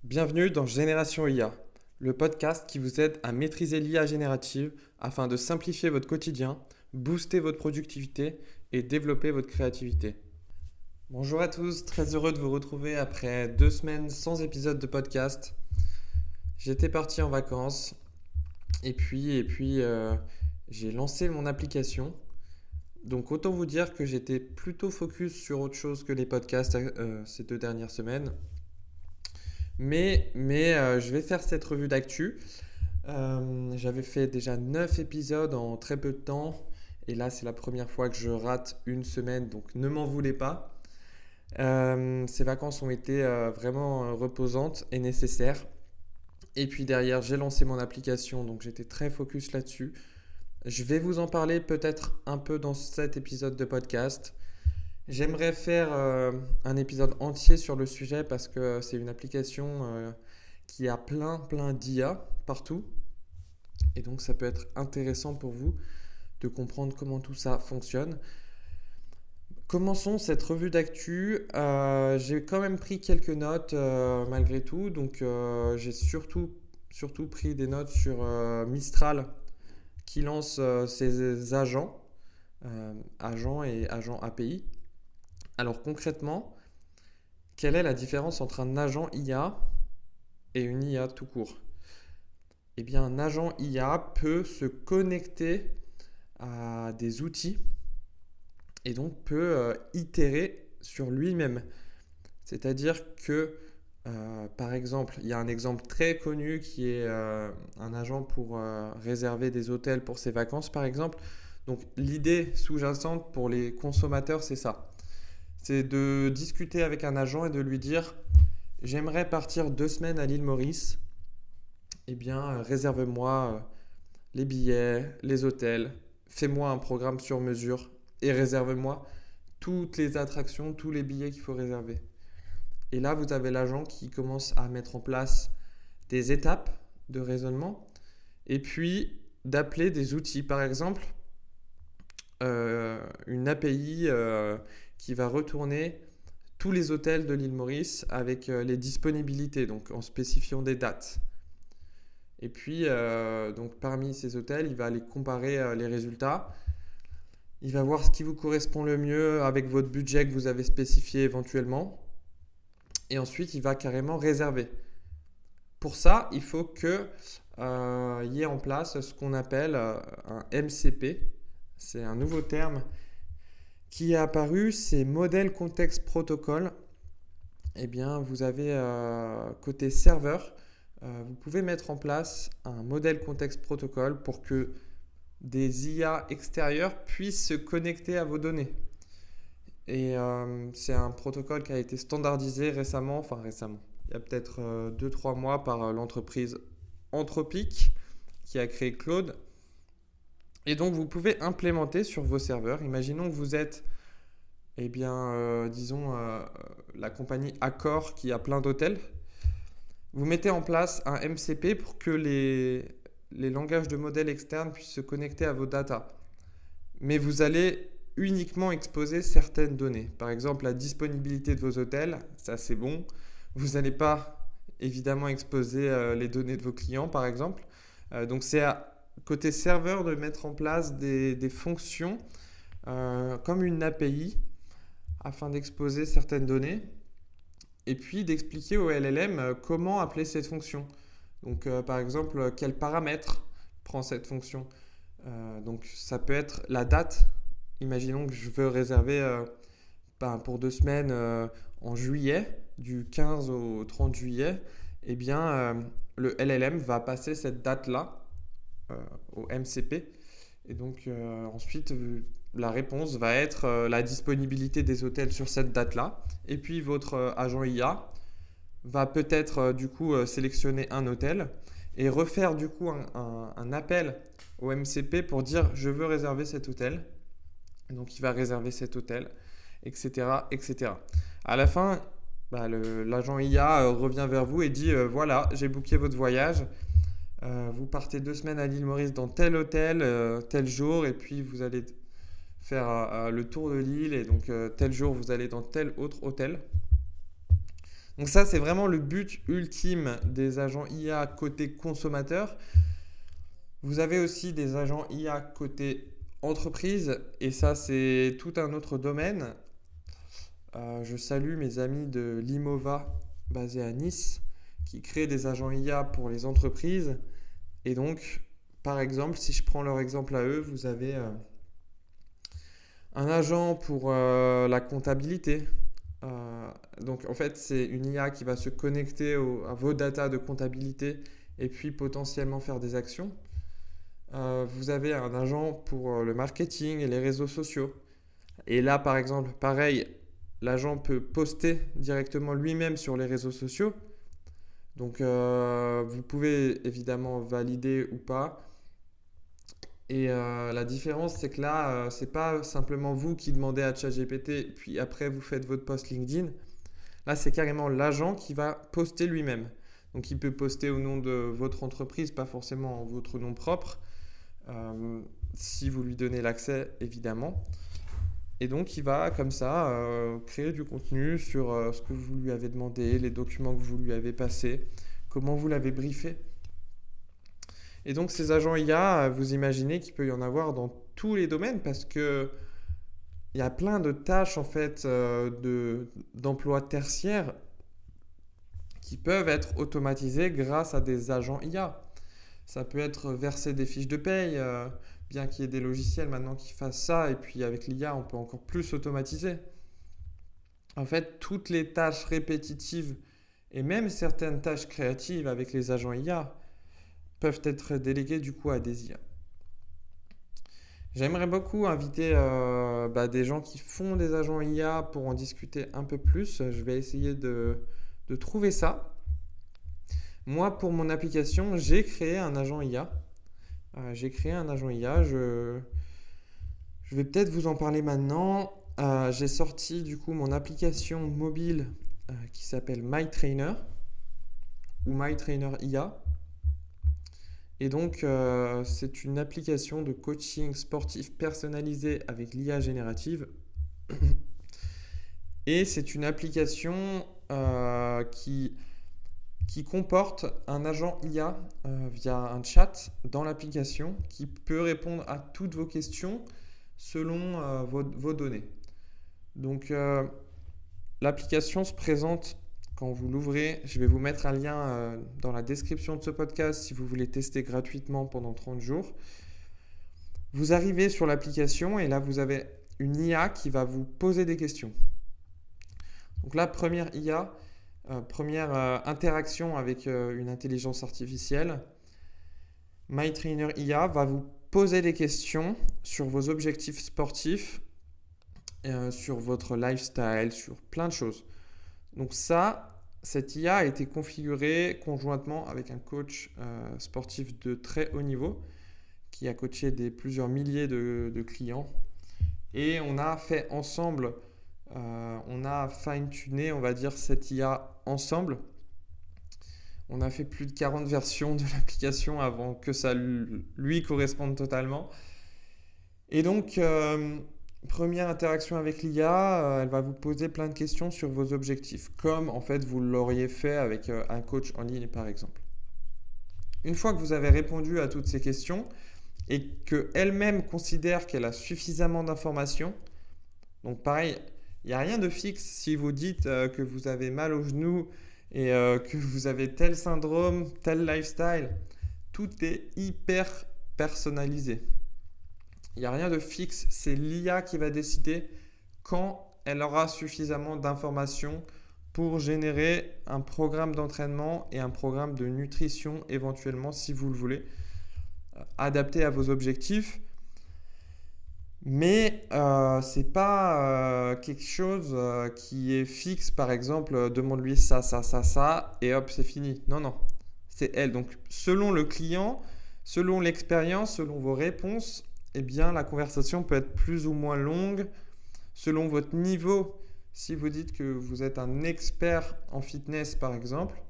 Bienvenue dans Génération IA, le podcast qui vous aide à maîtriser l'IA générative afin de simplifier votre quotidien, booster votre productivité et développer votre créativité. Bonjour à tous, très heureux de vous retrouver après 2 semaines sans épisode de podcast. J'étais parti en vacances et puis j'ai lancé mon application. Donc autant vous dire que j'étais plutôt focus sur autre chose que les podcasts ces 2 dernières semaines. Mais je vais faire cette revue d'actu. J'avais fait déjà 9 épisodes en très peu de temps. Et là, c'est la première fois que je rate une semaine, donc ne m'en voulez pas. Ces vacances ont été vraiment reposantes et nécessaires. Et puis derrière, j'ai lancé mon application, donc j'étais très focus là-dessus. Je vais vous en parler peut-être un peu dans cet épisode de podcast. J'aimerais faire un épisode entier sur le sujet parce que c'est une application qui a plein d'IA partout. Et donc ça peut être intéressant pour vous de comprendre comment tout ça fonctionne. Commençons cette revue d'actu. J'ai quand même pris quelques notes malgré tout. Donc j'ai surtout pris des notes sur Mistral qui lance ses agents et agents API. Alors concrètement, quelle est la différence entre un agent IA et une IA tout court? Eh bien, un agent IA peut se connecter à des outils et donc peut itérer sur lui-même. C'est-à-dire que, par exemple, il y a un exemple très connu qui est un agent pour réserver des hôtels pour ses vacances, par exemple. Donc, l'idée sous-jacente pour les consommateurs, c'est ça. C'est de discuter avec un agent et de lui dire j'aimerais partir 2 semaines à l'île Maurice. Eh bien, réserve-moi les billets, les hôtels, fais-moi un programme sur mesure et réserve-moi toutes les attractions, tous les billets qu'il faut réserver. Et là, vous avez l'agent qui commence à mettre en place des étapes de raisonnement et puis d'appeler des outils. Par exemple, une API qui va retourner tous les hôtels de l'île Maurice avec les disponibilités, donc en spécifiant des dates. Et puis, donc parmi ces hôtels, il va aller comparer les résultats. Il va voir ce qui vous correspond le mieux avec votre budget que vous avez spécifié éventuellement. Et ensuite, il va carrément réserver. Pour ça, il faut qu'il y ait en place ce qu'on appelle un MCP. C'est un nouveau terme qui est apparu, c'est Model Context Protocol. Eh bien, vous avez côté serveur, vous pouvez mettre en place un modèle contexte protocole pour que des IA extérieurs puissent se connecter à vos données. Et c'est un protocole qui a été standardisé récemment, il y a peut-être 2-3 mois par l'entreprise Anthropic qui a créé Claude. Et donc vous pouvez implémenter sur vos serveurs. Imaginons que vous êtes, disons, la compagnie Accor qui a plein d'hôtels. Vous mettez en place un MCP pour que les langages de modèles externes puissent se connecter à vos datas. Mais vous allez uniquement exposer certaines données. Par exemple, la disponibilité de vos hôtels, ça c'est bon. Vous n'allez pas évidemment exposer les données de vos clients, par exemple. Donc c'est à côté serveur de mettre en place des fonctions comme une API afin d'exposer certaines données et puis d'expliquer au LLM comment appeler cette fonction. Donc par exemple, quel paramètre prend cette fonction. Donc ça peut être la date. Imaginons que je veux réserver pour 2 semaines en juillet, du 15 au 30 juillet. Eh bien, le LLM va passer cette date-là au MCP. Et donc ensuite, la réponse va être la disponibilité des hôtels sur cette date-là. Et puis votre agent IA va peut-être du coup sélectionner un hôtel et refaire du coup un appel au MCP pour dire je veux réserver cet hôtel. Donc il va réserver cet hôtel, etc. etc. À la fin, l'agent IA revient vers vous et dit voilà, j'ai booké votre voyage. Vous partez 2 semaines à l'île Maurice dans tel hôtel, tel jour, et puis vous allez faire le tour de l'île, et donc tel jour vous allez dans tel autre hôtel. Donc ça, c'est vraiment le but ultime des agents IA côté consommateur. Vous avez aussi des agents IA côté entreprise, et ça, c'est tout un autre domaine. Je salue mes amis de Limova, basés à Nice, qui créent des agents IA pour les entreprises. Et donc, par exemple, si je prends leur exemple à eux, vous avez un agent pour la comptabilité. Donc, en fait, c'est une IA qui va se connecter à vos datas de comptabilité et puis potentiellement faire des actions. Vous avez un agent pour le marketing et les réseaux sociaux. Et là, par exemple, pareil, l'agent peut poster directement lui-même sur les réseaux sociaux. Donc, vous pouvez évidemment valider ou pas. Et la différence, c'est que là, c'est pas simplement vous qui demandez à ChatGPT, puis après vous faites votre post LinkedIn. Là, c'est carrément l'agent qui va poster lui-même. Donc, il peut poster au nom de votre entreprise, pas forcément en votre nom propre, si vous lui donnez l'accès, évidemment. Et donc, il va comme ça créer du contenu sur ce que vous lui avez demandé, les documents que vous lui avez passés, comment vous l'avez briefé. Et donc, ces agents IA, vous imaginez qu'il peut y en avoir dans tous les domaines parce que il y a plein de tâches en fait d'emploi tertiaires qui peuvent être automatisées grâce à des agents IA. Ça peut être verser des fiches de paye, bien qu'il y ait des logiciels maintenant qui fassent ça, et puis avec l'IA, on peut encore plus automatiser. En fait, toutes les tâches répétitives et même certaines tâches créatives avec les agents IA peuvent être déléguées du coup à des IA. J'aimerais beaucoup inviter des gens qui font des agents IA pour en discuter un peu plus. Je vais essayer de trouver ça. Moi, pour mon application, j'ai créé un agent IA. Je vais peut-être vous en parler maintenant. J'ai sorti du coup mon application mobile qui s'appelle MyTrainer ou MyTrainer IA. Et donc, c'est une application de coaching sportif personnalisé avec l'IA générative. Et c'est une application qui comporte un agent IA via un chat dans l'application qui peut répondre à toutes vos questions selon vos données. Donc, l'application se présente quand vous l'ouvrez. Je vais vous mettre un lien dans la description de ce podcast si vous voulez tester gratuitement pendant 30 jours. Vous arrivez sur l'application et là, vous avez une IA qui va vous poser des questions. Donc là, première interaction avec une intelligence artificielle. MyTrainer IA va vous poser des questions sur vos objectifs sportifs, sur votre lifestyle, sur plein de choses. Donc cette IA a été configurée conjointement avec un coach sportif de très haut niveau qui a coaché plusieurs milliers de clients. Et on a fait ensemble, on a fine-tuné, on va dire, cette IA ensemble. On a fait plus de 40 versions de l'application avant que ça lui corresponde totalement. Et donc, première interaction avec l'IA, elle va vous poser plein de questions sur vos objectifs, comme en fait vous l'auriez fait avec un coach en ligne par exemple. Une fois que vous avez répondu à toutes ces questions et qu'elle-même considère qu'elle a suffisamment d'informations, donc pareil, il n'y a rien de fixe si vous dites que vous avez mal au genou et que vous avez tel syndrome, tel lifestyle, tout est hyper personnalisé. Il n'y a rien de fixe, c'est l'IA qui va décider quand elle aura suffisamment d'informations pour générer un programme d'entraînement et un programme de nutrition éventuellement si vous le voulez, adapté à vos objectifs. Mais ce n'est pas quelque chose qui est fixe, par exemple, demande-lui ça, et hop, c'est fini. Non, non, c'est elle. Donc, selon le client, selon l'expérience, selon vos réponses, eh bien, la conversation peut être plus ou moins longue selon votre niveau. Si vous dites que vous êtes un expert en fitness, par exemple,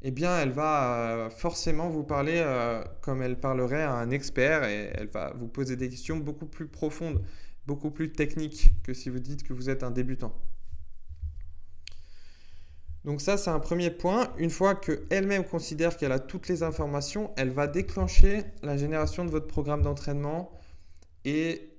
eh bien, elle va forcément vous parler comme elle parlerait à un expert et elle va vous poser des questions beaucoup plus profondes, beaucoup plus techniques que si vous dites que vous êtes un débutant. Donc ça, c'est un premier point. Une fois qu'elle-même considère qu'elle a toutes les informations, elle va déclencher la génération de votre programme d'entraînement et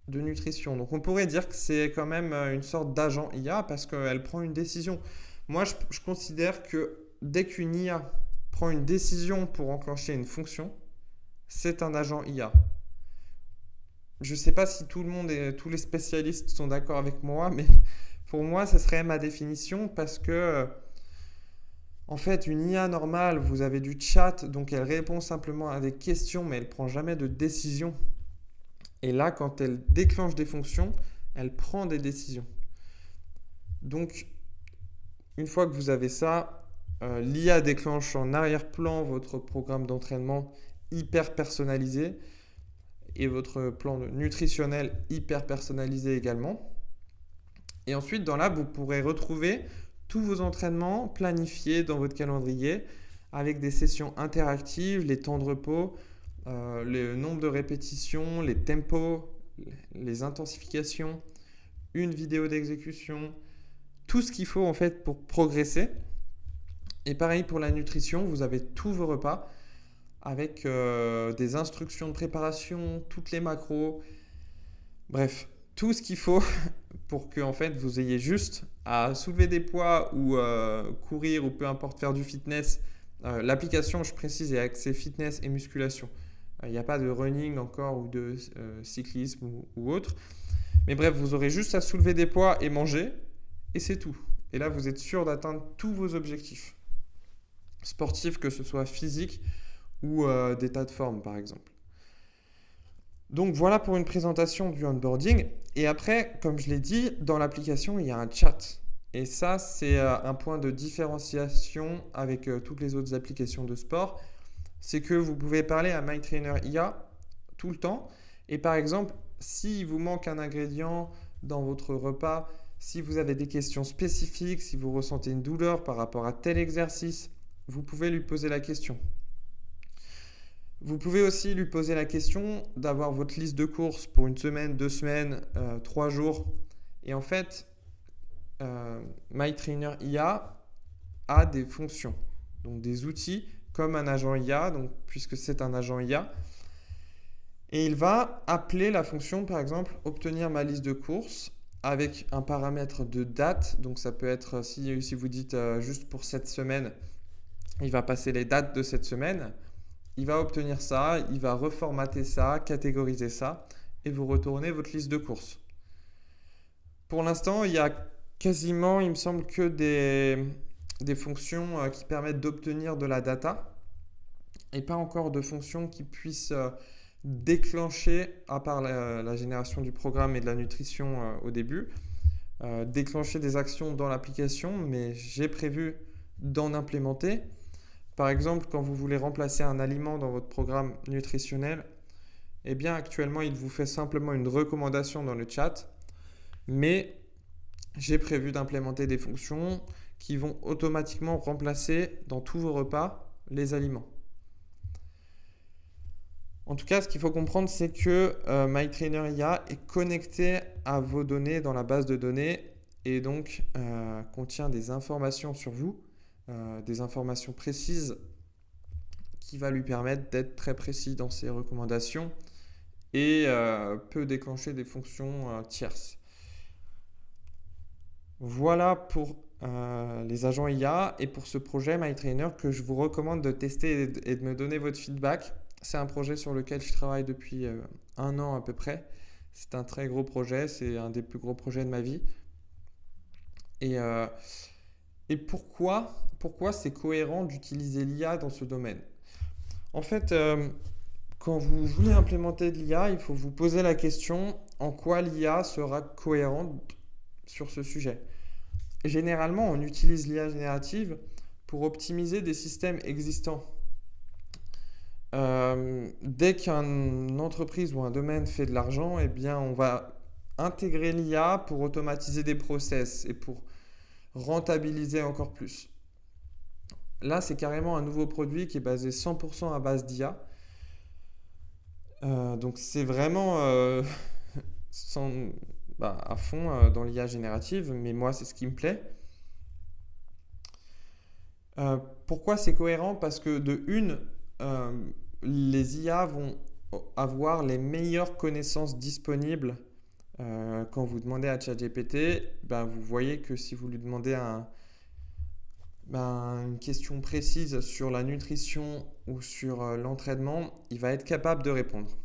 de nutrition. Donc on pourrait dire que c'est quand même une sorte d'agent IA parce qu'elle prend une décision. Moi, je considère que dès qu'une IA prend une décision pour enclencher une fonction, c'est un agent IA. Je ne sais pas si tout le monde et tous les spécialistes sont d'accord avec moi, mais pour moi, ce serait ma définition parce que, en fait, une IA normale, vous avez du chat, donc elle répond simplement à des questions, mais elle ne prend jamais de décision. Et là, quand elle déclenche des fonctions, elle prend des décisions. Donc, une fois que vous avez ça, l'IA déclenche en arrière-plan votre programme d'entraînement hyper personnalisé et votre plan nutritionnel hyper personnalisé également. Et ensuite, dans l'app, vous pourrez retrouver tous vos entraînements planifiés dans votre calendrier avec des sessions interactives, les temps de repos, le nombre de répétitions, les tempos, les intensifications, une vidéo d'exécution, tout ce qu'il faut en fait pour progresser. Et pareil pour la nutrition, vous avez tous vos repas avec des instructions de préparation, toutes les macros, bref, tout ce qu'il faut pour que en fait, vous ayez juste à soulever des poids ou courir ou peu importe faire du fitness. L'application, je précise, est axée fitness et musculation. Il n'y a pas de running encore ou de cyclisme ou autre. Mais bref, vous aurez juste à soulever des poids et manger et c'est tout. Et là, vous êtes sûr d'atteindre tous vos objectifs sportifs, que ce soit physique ou d'état de forme par exemple. Donc voilà pour une présentation du onboarding. Et après, comme je l'ai dit, dans l'application, il y a un chat. Et ça, c'est un point de différenciation avec toutes les autres applications de sport. C'est que vous pouvez parler à MyTrainer IA tout le temps. Et par exemple, s'il vous manque un ingrédient dans votre repas, si vous avez des questions spécifiques, si vous ressentez une douleur par rapport à tel exercice, vous pouvez lui poser la question. Vous pouvez aussi lui poser la question d'avoir votre liste de courses pour une semaine, 2 semaines, 3 jours. Et en fait, MyTrainer IA a des fonctions, donc des outils comme un agent IA, donc, puisque c'est un agent IA. Et il va appeler la fonction, par exemple, obtenir ma liste de courses avec un paramètre de date. Donc ça peut être, si vous dites juste pour cette semaine, il va passer les dates de cette semaine. Il va obtenir ça, il va reformater ça, catégoriser ça et vous retournez votre liste de courses. Pour l'instant, il y a quasiment, il me semble, que des fonctions qui permettent d'obtenir de la data et pas encore de fonctions qui puissent déclencher, à part la génération du programme et de la nutrition au début, déclencher des actions dans l'application, mais j'ai prévu d'en implémenter. Par exemple, quand vous voulez remplacer un aliment dans votre programme nutritionnel, eh bien actuellement, il vous fait simplement une recommandation dans le chat, mais j'ai prévu d'implémenter des fonctions qui vont automatiquement remplacer dans tous vos repas les aliments. En tout cas, ce qu'il faut comprendre, c'est que MyTrainer IA est connecté à vos données dans la base de données et donc contient des informations sur vous, des informations précises qui va lui permettre d'être très précis dans ses recommandations et peut déclencher des fonctions tierces. Voilà pour les agents IA et pour ce projet MyTrainer que je vous recommande de tester et de me donner votre feedback. C'est un projet sur lequel je travaille depuis 1 an à peu près. C'est un très gros projet, c'est un des plus gros projets de ma vie. Et pourquoi c'est cohérent d'utiliser l'IA dans ce domaine? En fait, quand vous voulez implémenter de l'IA, il faut vous poser la question en quoi l'IA sera cohérente sur ce sujet. Généralement, on utilise l'IA générative pour optimiser des systèmes existants. Dès qu'une entreprise ou un domaine fait de l'argent, eh bien, on va intégrer l'IA pour automatiser des process et pour rentabiliser encore plus. Là, c'est carrément un nouveau produit qui est basé 100% à base d'IA. Donc, c'est vraiment à fond dans l'IA générative, mais moi, c'est ce qui me plaît. Euh, Pourquoi c'est cohérent? Parce que de une, euh, les IA vont avoir les meilleures connaissances disponibles. Quand vous demandez à ChatGPT, ben, vous voyez que si vous lui demandez une question précise sur la nutrition ou sur l'entraînement, il va être capable de répondre.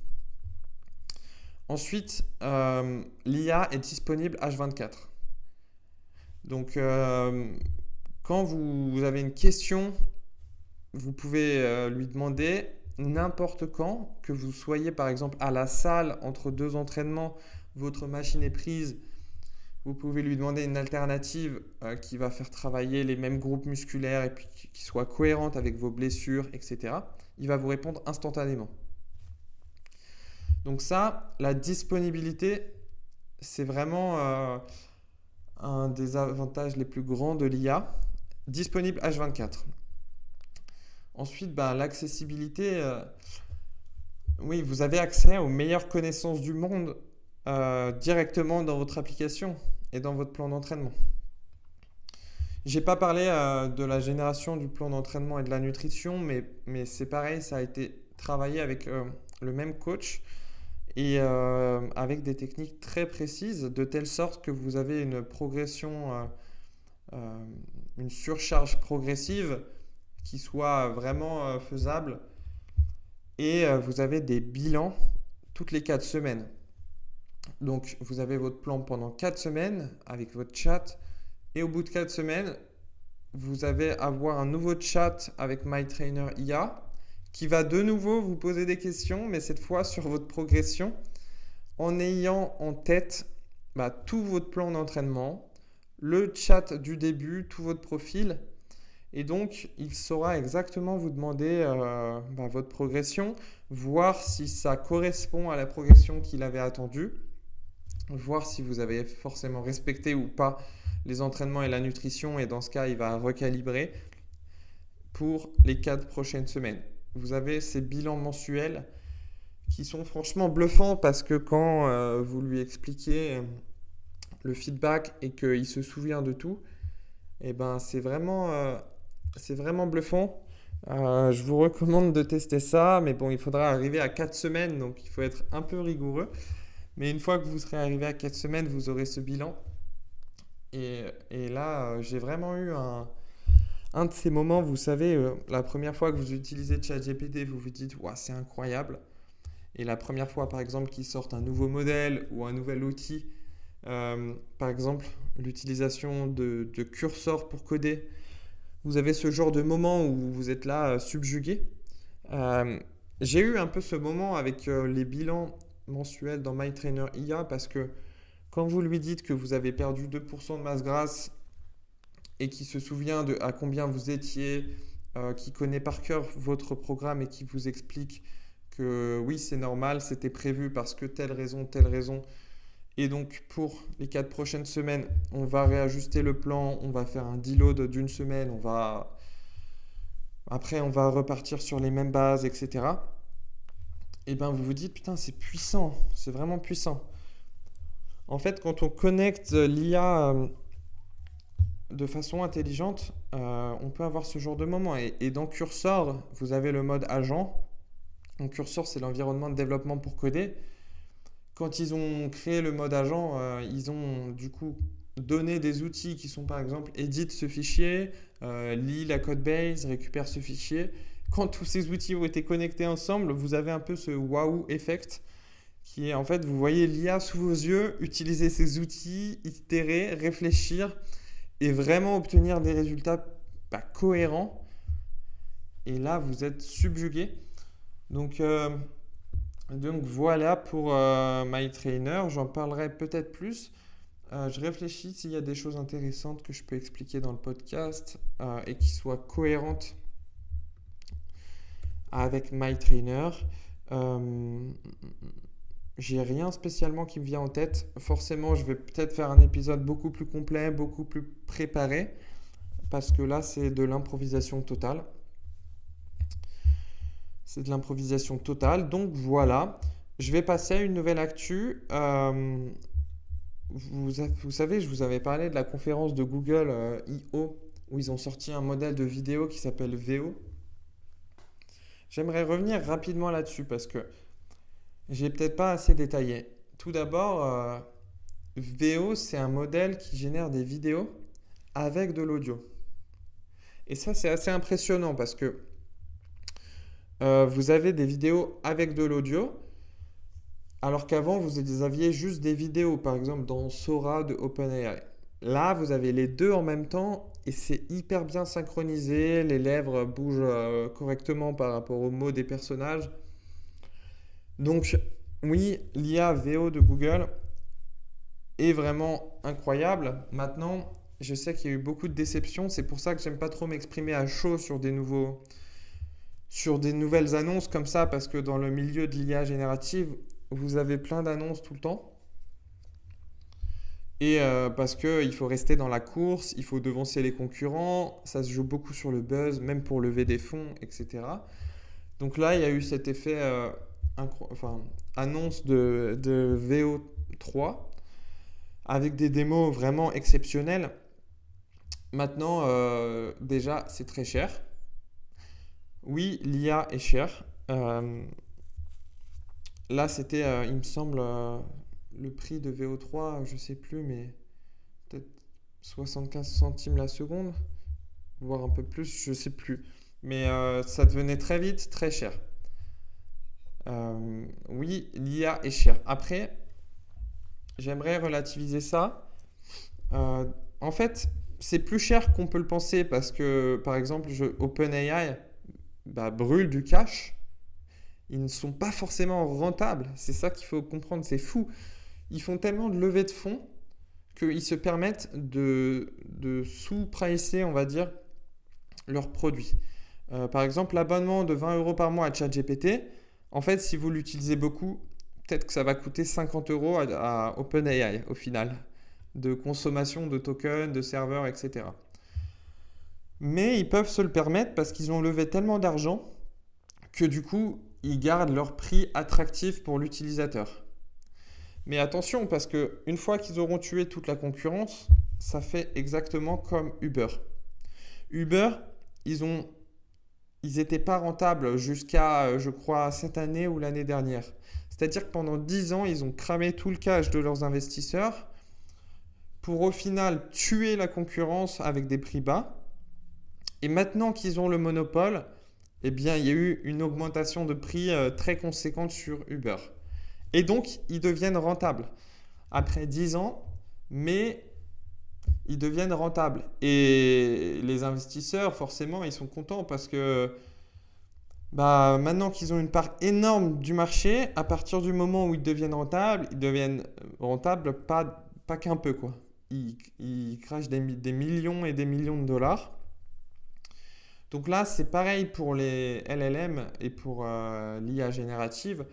Ensuite, l'IA est disponible H24. Donc, quand vous avez une question, vous pouvez lui demander n'importe quand, que vous soyez par exemple à la salle entre deux entraînements, votre machine est prise, vous pouvez lui demander une alternative qui va faire travailler les mêmes groupes musculaires et puis qui soit cohérente avec vos blessures, etc. Il va vous répondre instantanément. Donc ça, la disponibilité, c'est vraiment un des avantages les plus grands de l'IA. Disponible H24. Ensuite, l'accessibilité, oui, vous avez accès aux meilleures connaissances du monde directement dans votre application et dans votre plan d'entraînement. J'ai pas parlé de la génération du plan d'entraînement et de la nutrition, mais c'est pareil, ça a été travaillé avec le même coach et avec des techniques très précises, de telle sorte que vous avez une progression, une surcharge progressive qui soit vraiment faisable et vous avez des bilans toutes les 4 semaines. Donc vous avez votre plan pendant 4 semaines avec votre chat et au bout de 4 semaines, vous allez avoir un nouveau chat avec MyTrainer IA qui va de nouveau vous poser des questions, mais cette fois sur votre progression en ayant en tête tout votre plan d'entraînement, le chat du début, tout votre profil. Et donc, il saura exactement vous demander votre progression, voir si ça correspond à la progression qu'il avait attendue, voir si vous avez forcément respecté ou pas les entraînements et la nutrition. Et dans ce cas, il va recalibrer pour les 4 prochaines semaines. Vous avez ces bilans mensuels qui sont franchement bluffants parce que quand vous lui expliquez le feedback et qu'il se souvient de tout, c'est vraiment bluffant. Je vous recommande de tester ça, mais bon, il faudra arriver à 4 semaines, donc il faut être un peu rigoureux. Mais une fois que vous serez arrivé à 4 semaines, vous aurez ce bilan. Et là, j'ai vraiment eu un de ces moments, vous savez, la première fois que vous utilisez ChatGPT, vous vous dites, ouais, c'est incroyable. Et la première fois, par exemple, qu'ils sortent un nouveau modèle ou un nouvel outil, par exemple, l'utilisation de curseurs pour coder, vous avez ce genre de moment où vous êtes là subjugué. J'ai eu un peu ce moment avec les bilans mensuels dans MyTrainer IA parce que quand vous lui dites que vous avez perdu 2% de masse grasse et qu'il se souvient de à combien vous étiez, qui connaît par cœur votre programme et qui vous explique que oui, c'est normal, c'était prévu parce que telle raison. Et donc, pour les 4 prochaines semaines, on va réajuster le plan, on va faire un deload d'une semaine, après, on va repartir sur les mêmes bases, etc. Et vous vous dites, putain, c'est puissant, c'est vraiment puissant. En fait, quand on connecte l'IA de façon intelligente, on peut avoir ce genre de moment. Et dans Cursor, vous avez le mode agent. Donc, Cursor, c'est l'environnement de développement pour coder. Quand ils ont créé le mode agent, ils ont du coup donné des outils qui sont par exemple édite ce fichier, lis la code base, récupère ce fichier. Quand tous ces outils ont été connectés ensemble, vous avez un peu ce wow effect qui est en fait, vous voyez l'IA sous vos yeux, utiliser ces outils, itérer, réfléchir et vraiment obtenir des résultats cohérents. Et là, vous êtes subjugué. Donc voilà pour MyTrainer, j'en parlerai peut-être plus. Je réfléchis s'il y a des choses intéressantes que je peux expliquer dans le podcast et qui soient cohérentes avec MyTrainer. J'ai rien spécialement qui me vient en tête. Forcément, je vais peut-être faire un épisode beaucoup plus complet, beaucoup plus préparé, parce que là, c'est de l'improvisation totale. Donc voilà, je vais passer à une nouvelle actu. Vous savez, je vous avais parlé de la conférence de Google I.O. où ils ont sorti un modèle de vidéo qui s'appelle VO. J'aimerais revenir rapidement là-dessus parce que j'ai peut-être pas assez détaillé. Tout d'abord, VO, c'est un modèle qui génère des vidéos avec de l'audio. Et ça, c'est assez impressionnant parce que vous avez des vidéos avec de l'audio, alors qu'avant, vous aviez juste des vidéos, par exemple dans Sora de OpenAI. Là, vous avez les deux en même temps et c'est hyper bien synchronisé. Les lèvres bougent correctement par rapport aux mots des personnages. Donc, oui, l'IA VO de Google est vraiment incroyable. Maintenant, je sais qu'il y a eu beaucoup de déceptions. C'est pour ça que j'aime pas trop m'exprimer à chaud sur des nouvelles annonces comme ça, parce que dans le milieu de l'IA générative, vous avez plein d'annonces tout le temps. Et parce qu'il faut rester dans la course, il faut devancer les concurrents, ça se joue beaucoup sur le buzz, même pour lever des fonds, etc. Donc là, il y a eu cet effet annonce de VO3 avec des démos vraiment exceptionnelles. Maintenant, déjà, c'est très cher. Oui, l'IA est chère. Là, c'était, il me semble, le prix de VO3, je sais plus, mais peut-être 75 centimes la seconde, voire un peu plus, je sais plus. Mais ça devenait très vite très cher. Oui, l'IA est chère. Après, j'aimerais relativiser ça. Euh, En fait, c'est plus cher qu'on peut le penser parce que, par exemple, OpenAI brûle du cash. Ils ne sont pas forcément rentables. C'est ça qu'il faut comprendre. C'est fou. Ils font tellement de levées de fonds qu'ils se permettent de sous-pricer, on va dire, leurs produits. Par exemple, l'abonnement de 20 euros par mois à ChatGPT, en fait, si vous l'utilisez beaucoup, peut-être que ça va coûter 50 euros à OpenAI au final, de consommation de tokens, de serveurs, etc. Mais ils peuvent se le permettre parce qu'ils ont levé tellement d'argent que du coup, ils gardent leur prix attractif pour l'utilisateur. Mais attention, parce qu'une fois qu'ils auront tué toute la concurrence, ça fait exactement comme Uber. Uber, ils n'étaient pas rentables jusqu'à, je crois, cette année ou l'année dernière. C'est-à-dire que pendant 10 ans, ils ont cramé tout le cash de leurs investisseurs pour au final tuer la concurrence avec des prix bas. Et maintenant qu'ils ont le monopole, eh bien, il y a eu une augmentation de prix très conséquente sur Uber. Et donc, ils deviennent rentables. Après 10 ans, mais ils deviennent rentables. Et les investisseurs, forcément, ils sont contents parce que maintenant qu'ils ont une part énorme du marché, à partir du moment où ils deviennent rentables pas qu'un peu, quoi. Ils crachent des millions et des millions de dollars. Donc là, c'est pareil pour les LLM et pour l'IA générative.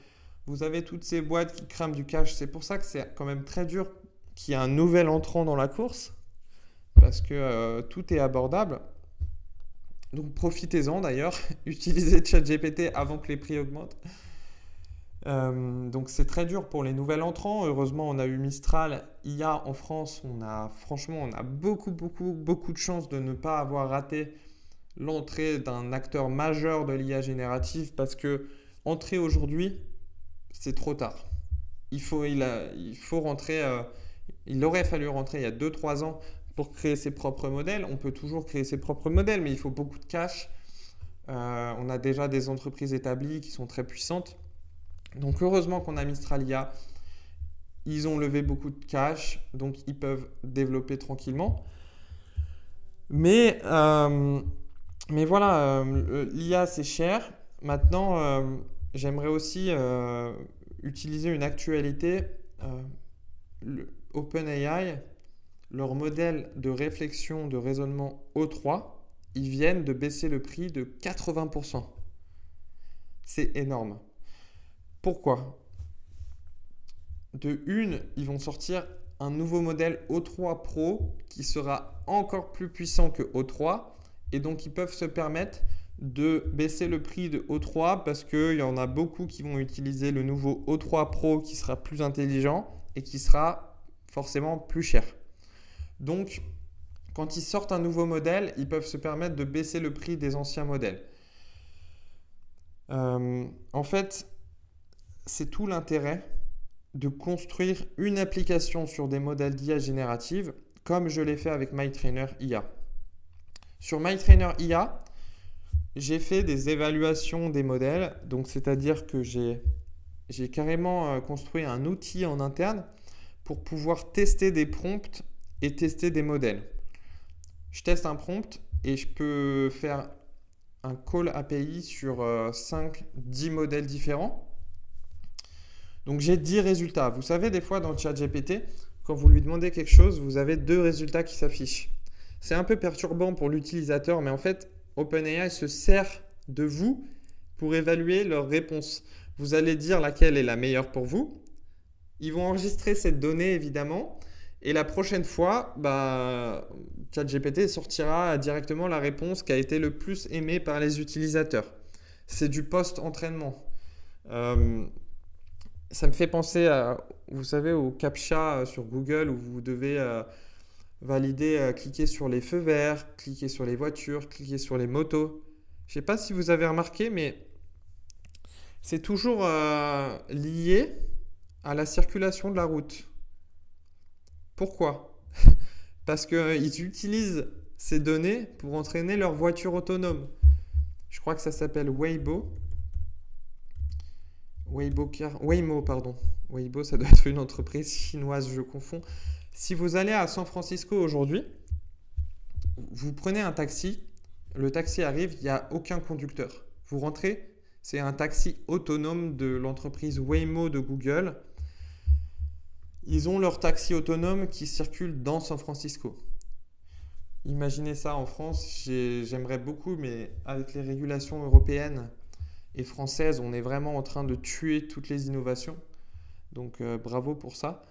Vous avez toutes ces boîtes qui crament du cash. C'est pour ça que c'est quand même très dur qu'il y ait un nouvel entrant dans la course parce que tout est abordable. Donc profitez-en d'ailleurs. Utilisez ChatGPT avant que les prix augmentent. Donc c'est très dur pour les nouveaux entrants. Heureusement, on a eu Mistral IA en France. On a beaucoup, beaucoup, beaucoup de chance de ne pas avoir raté l'entrée d'un acteur majeur de l'IA générative parce que entrer aujourd'hui, c'est trop tard. Il faut rentrer, il aurait fallu rentrer il y a 2-3 ans pour créer ses propres modèles. On peut toujours créer ses propres modèles, mais il faut beaucoup de cash. On a déjà des entreprises établies qui sont très puissantes. Donc heureusement qu'on a Mistral IA. Ils ont levé beaucoup de cash, donc ils peuvent développer tranquillement. Mais voilà, l'IA c'est cher. Maintenant, j'aimerais aussi utiliser une actualité. OpenAI, leur modèle de réflexion de raisonnement O3, ils viennent de baisser le prix de 80%. C'est énorme. Pourquoi ? De une, ils vont sortir un nouveau modèle O3 Pro qui sera encore plus puissant que O3 et donc ils peuvent se permettre de baisser le prix de O3 parce qu'il y en a beaucoup qui vont utiliser le nouveau O3 Pro qui sera plus intelligent et qui sera forcément plus cher. Donc quand ils sortent un nouveau modèle, ils peuvent se permettre de baisser le prix des anciens modèles. En fait, c'est tout l'intérêt de construire une application sur des modèles d'IA générative, comme je l'ai fait avec MyTrainer IA. Sur MyTrainer IA, j'ai fait des évaluations des modèles, donc c'est-à-dire que j'ai carrément construit un outil en interne pour pouvoir tester des prompts et tester des modèles. Je teste un prompt et je peux faire un call API sur 5-10 modèles différents. Donc j'ai 10 résultats. Vous savez, des fois dans ChatGPT, quand vous lui demandez quelque chose, vous avez 2 résultats qui s'affichent. C'est un peu perturbant pour l'utilisateur, mais en fait, OpenAI se sert de vous pour évaluer leurs réponses. Vous allez dire laquelle est la meilleure pour vous. Ils vont enregistrer cette donnée évidemment. Et la prochaine fois, ChatGPT sortira directement la réponse qui a été le plus aimée par les utilisateurs. C'est du post-entraînement. Ça me fait penser vous savez, au CAPTCHA sur Google où vous devez valider, cliquer sur les feux verts, cliquer sur les voitures, cliquer sur les motos. Je ne sais pas si vous avez remarqué, mais c'est toujours lié à la circulation de la route. Pourquoi? Parce qu'ils utilisent ces données pour entraîner leur voiture autonome. Je crois que ça s'appelle Waymo, pardon. Waymo, ça doit être une entreprise chinoise, je confonds. Si vous allez à San Francisco aujourd'hui, vous prenez un taxi, le taxi arrive, il n'y a aucun conducteur. Vous rentrez, c'est un taxi autonome de l'entreprise Waymo de Google. Ils ont leur taxi autonome qui circule dans San Francisco. Imaginez ça en France, j'aimerais beaucoup, mais avec les régulations européennes et françaises, on est vraiment en train de tuer toutes les innovations. Donc bravo pour ça.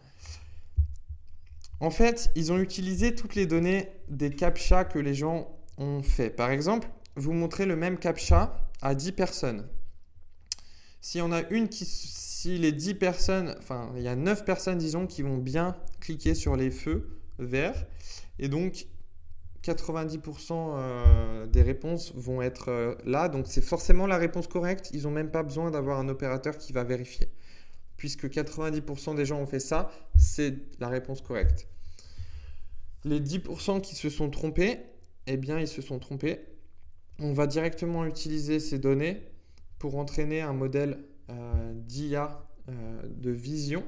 En fait, ils ont utilisé toutes les données des CAPTCHA que les gens ont fait. Par exemple, vous montrez le même CAPTCHA à 10 personnes. S'il y en a si les 10 personnes, enfin il y a 9 personnes disons qui vont bien cliquer sur les feux verts et donc 90% des réponses vont être là, donc c'est forcément la réponse correcte, ils n'ont même pas besoin d'avoir un opérateur qui va vérifier. Puisque 90% des gens ont fait ça, c'est la réponse correcte. Les 10% qui se sont trompés, eh bien ils se sont trompés. On va directement utiliser ces données pour entraîner un modèle d'IA de vision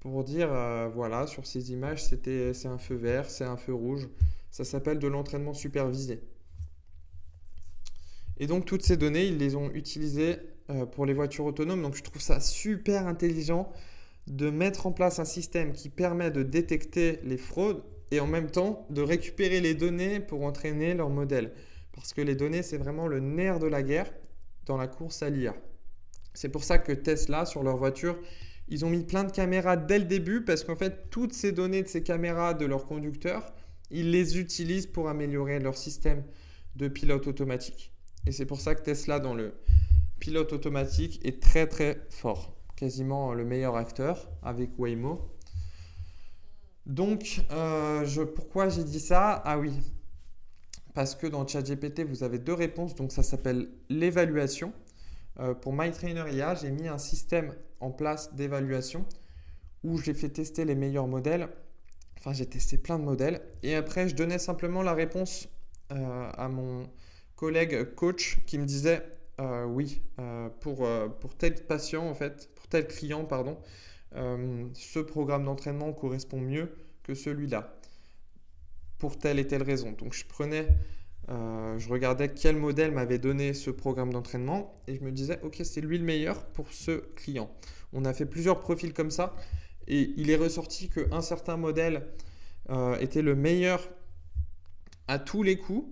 pour dire voilà, sur ces images, c'est un feu vert, c'est un feu rouge. Ça s'appelle de l'entraînement supervisé. Et donc toutes ces données, ils les ont utilisées pour les voitures autonomes. Donc je trouve ça super intelligent de mettre en place un système qui permet de détecter les fraudes et en même temps de récupérer les données pour entraîner leur modèle. Parce que les données, c'est vraiment le nerf de la guerre dans la course à l'IA. C'est pour ça que Tesla, sur leur voiture, ils ont mis plein de caméras dès le début parce qu'en fait, toutes ces données de ces caméras de leurs conducteurs, ils les utilisent pour améliorer leur système de pilote automatique. Et c'est pour ça que Tesla, dans le pilote automatique, est très très fort. Quasiment le meilleur acteur avec Waymo. Donc, pourquoi j'ai dit ça? Ah oui, parce que dans ChatGPT, vous avez 2 réponses. Donc, ça s'appelle l'évaluation. Pour MyTrainer IA, j'ai mis un système en place d'évaluation où j'ai fait tester les meilleurs modèles. Enfin, j'ai testé plein de modèles. Et après, je donnais simplement la réponse à mon collègue coach qui me disait oui, pour tel patient, en fait, pour tel client, pardon, ce programme d'entraînement correspond mieux que celui-là pour telle et telle raison. Donc, je regardais quel modèle m'avait donné ce programme d'entraînement et je me disais, ok, c'est lui le meilleur pour ce client. On a fait plusieurs profils comme ça et il est ressorti qu'un certain modèle était le meilleur à tous les coups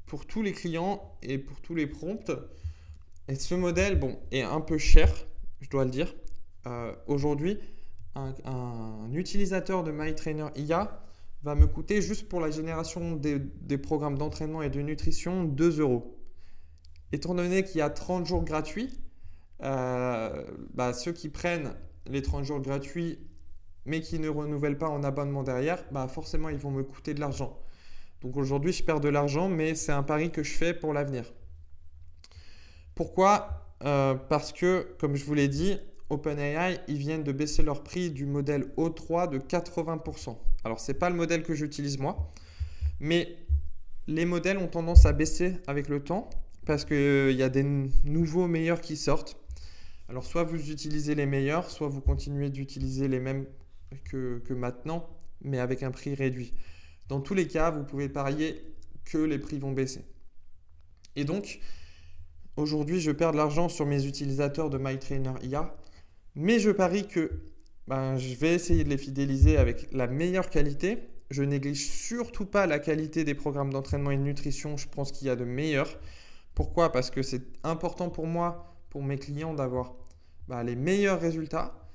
pour tous les clients et pour tous les prompts. Et ce modèle, est un peu cher, je dois le dire. Aujourd'hui, un utilisateur de MyTrainer IA va me coûter juste pour la génération des programmes d'entraînement et de nutrition 2 €. Étant donné qu'il y a 30 jours gratuits, ceux qui prennent les 30 jours gratuits mais qui ne renouvellent pas en abonnement derrière, forcément ils vont me coûter de l'argent. Donc aujourd'hui, je perds de l'argent, mais c'est un pari que je fais pour l'avenir. Pourquoi? Parce que, comme je vous l'ai dit, OpenAI, ils viennent de baisser leur prix du modèle O3 de 80%. Alors, ce n'est pas le modèle que j'utilise moi, mais les modèles ont tendance à baisser avec le temps parce qu'il y a des nouveaux meilleurs qui sortent. Alors, soit vous utilisez les meilleurs, soit vous continuez d'utiliser les mêmes que maintenant, mais avec un prix réduit. Dans tous les cas, vous pouvez parier que les prix vont baisser. Et donc, aujourd'hui, je perds de l'argent sur mes utilisateurs de MyTrainer IA, mais je parie que je vais essayer de les fidéliser avec la meilleure qualité. Je néglige surtout pas la qualité des programmes d'entraînement et de nutrition, je pense qu'il y a de meilleurs. Pourquoi? Parce que c'est important pour moi, pour mes clients, d'avoir les meilleurs résultats.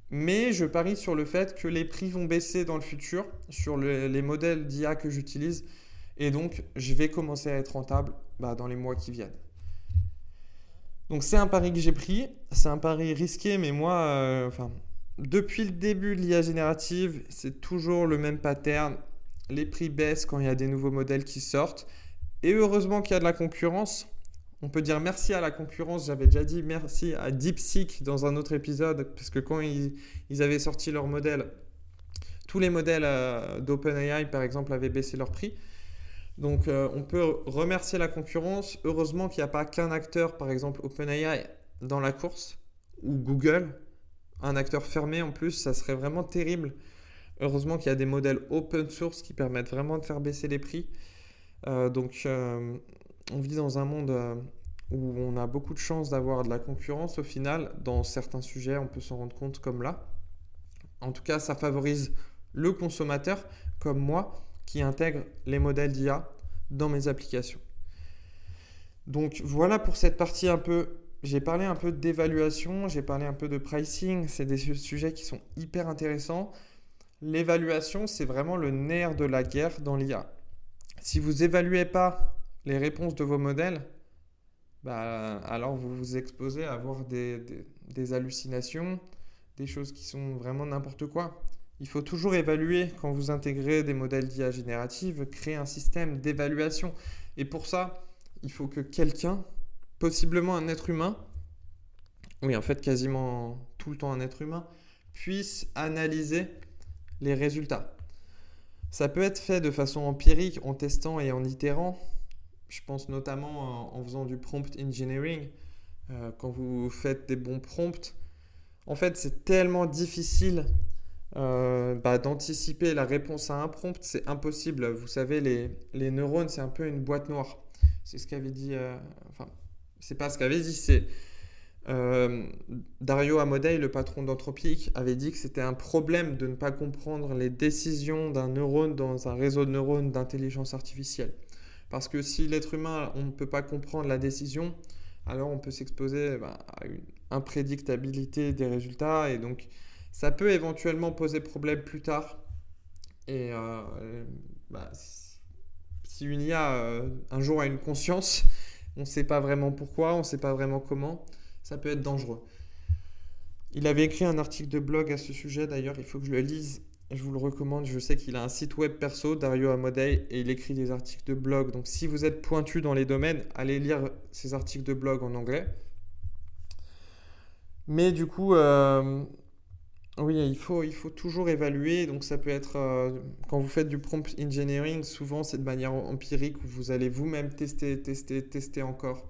Mais je parie sur le fait que les prix vont baisser dans le futur sur les modèles d'IA que j'utilise. Et donc, je vais commencer à être rentable dans les mois qui viennent. Donc, c'est un pari que j'ai pris. C'est un pari risqué, mais moi, depuis le début de l'IA générative, c'est toujours le même pattern. Les prix baissent quand il y a des nouveaux modèles qui sortent. Et heureusement qu'il y a de la concurrence. On peut dire merci à la concurrence. J'avais déjà dit merci à DeepSeek dans un autre épisode, parce que quand ils avaient sorti leur modèle, tous les modèles d'OpenAI, par exemple, avaient baissé leur prix. Donc, on peut remercier la concurrence. Heureusement qu'il n'y a pas qu'un acteur, par exemple OpenAI, dans la course, ou Google, un acteur fermé en plus, ça serait vraiment terrible. Heureusement qu'il y a des modèles open source qui permettent vraiment de faire baisser les prix. On vit dans un monde où on a beaucoup de chances d'avoir de la concurrence. Au final, dans certains sujets, on peut s'en rendre compte comme là. En tout cas, ça favorise le consommateur, comme moi, qui intègre les modèles d'IA dans mes applications. Donc voilà pour cette partie un peu. J'ai parlé un peu d'évaluation, j'ai parlé un peu de pricing. C'est des sujets qui sont hyper intéressants. L'évaluation, c'est vraiment le nerf de la guerre dans l'IA. Si vous n'évaluez pas les réponses de vos modèles, alors vous vous exposez à avoir des hallucinations, des choses qui sont vraiment n'importe quoi. Il faut toujours évaluer quand vous intégrez des modèles d'IA générative, créer un système d'évaluation. Et pour ça, il faut que quelqu'un, possiblement un être humain, oui en fait quasiment tout le temps un être humain, puisse analyser les résultats. Ça peut être fait de façon empirique, en testant et en itérant. Je pense notamment en faisant du prompt engineering. Quand vous faites des bons prompts, en fait, c'est tellement difficile d'anticiper la réponse à un prompt. C'est impossible. Vous savez, les neurones, c'est un peu une boîte noire. C'est ce qu'avait dit... c'est pas ce qu'avait dit, c'est... Dario Amodei, le patron d'Anthropic, avait dit que c'était un problème de ne pas comprendre les décisions d'un neurone dans un réseau de neurones d'intelligence artificielle. Parce que si l'être humain, on ne peut pas comprendre la décision, alors on peut s'exposer à une imprédictabilité des résultats et donc ça peut éventuellement poser problème plus tard. Et si une IA un jour a une conscience, on ne sait pas vraiment pourquoi, on ne sait pas vraiment comment, ça peut être dangereux. Il avait écrit un article de blog à ce sujet d'ailleurs, il faut que je le lise. Je vous le recommande, je sais qu'il a un site web perso, Dario Amodei, et il écrit des articles de blog. Donc si vous êtes pointu dans les domaines, allez lire ses articles de blog en anglais. Mais du coup, oui, il faut toujours évaluer. Donc ça peut être, quand vous faites du prompt engineering, souvent c'est de manière empirique où vous allez vous-même tester encore,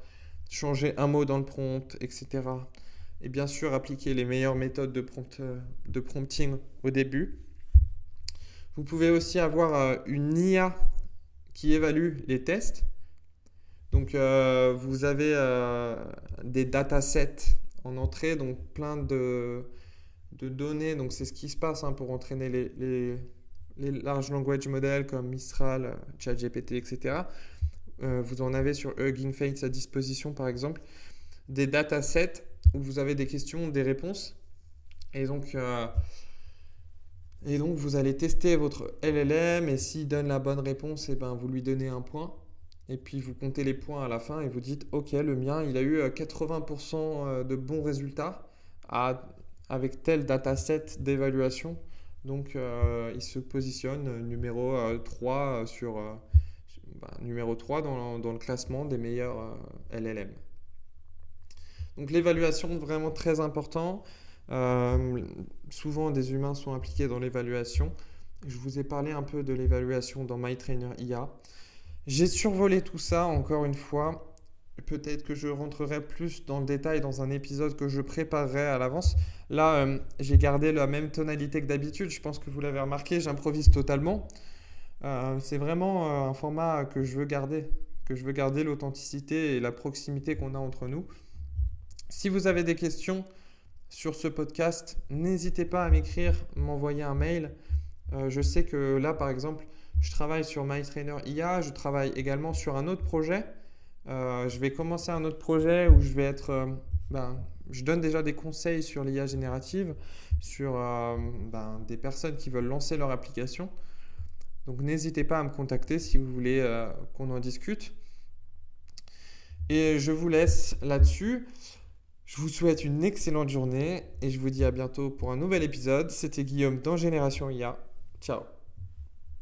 changer un mot dans le prompt, etc. Et bien sûr, appliquer les meilleures méthodes de prompting au début. Vous pouvez aussi avoir une IA qui évalue les tests. Donc, vous avez des datasets en entrée, donc plein de données. Donc, c'est ce qui se passe pour entraîner les large language models comme Mistral, ChatGPT, etc. Vous en avez sur Hugging Face à disposition, par exemple. Des datasets où vous avez des questions, des réponses. Et donc, vous allez tester votre LLM et s'il donne la bonne réponse, vous lui donnez un point. Et puis, vous comptez les points à la fin et vous dites « Ok, le mien, il a eu 80% de bons résultats avec tel dataset d'évaluation Donc, il se positionne numéro 3 numéro 3 dans le classement des meilleurs LLM. Donc l'évaluation, vraiment très important. Euh, Souvent, des humains sont impliqués dans l'évaluation. Je vous ai parlé un peu de l'évaluation dans MyTrainer IA. J'ai survolé tout ça, encore une fois. Peut-être que je rentrerai plus dans le détail dans un épisode que je préparerai à l'avance. Là, j'ai gardé la même tonalité que d'habitude. Je pense que vous l'avez remarqué, j'improvise totalement. C'est vraiment un format que je veux garder l'authenticité et la proximité qu'on a entre nous. Si vous avez des questions sur ce podcast, n'hésitez pas à m'écrire, m'envoyer un mail. Je sais que là, par exemple, je travaille sur MyTrainer IA, je travaille également sur un autre projet. Je vais commencer un autre projet où je donne déjà des conseils sur l'IA générative, sur des personnes qui veulent lancer leur application. Donc n'hésitez pas à me contacter si vous voulez qu'on en discute. Et je vous laisse là-dessus. Je vous souhaite une excellente journée et je vous dis à bientôt pour un nouvel épisode. C'était Guillaume dans Génération IA. Ciao.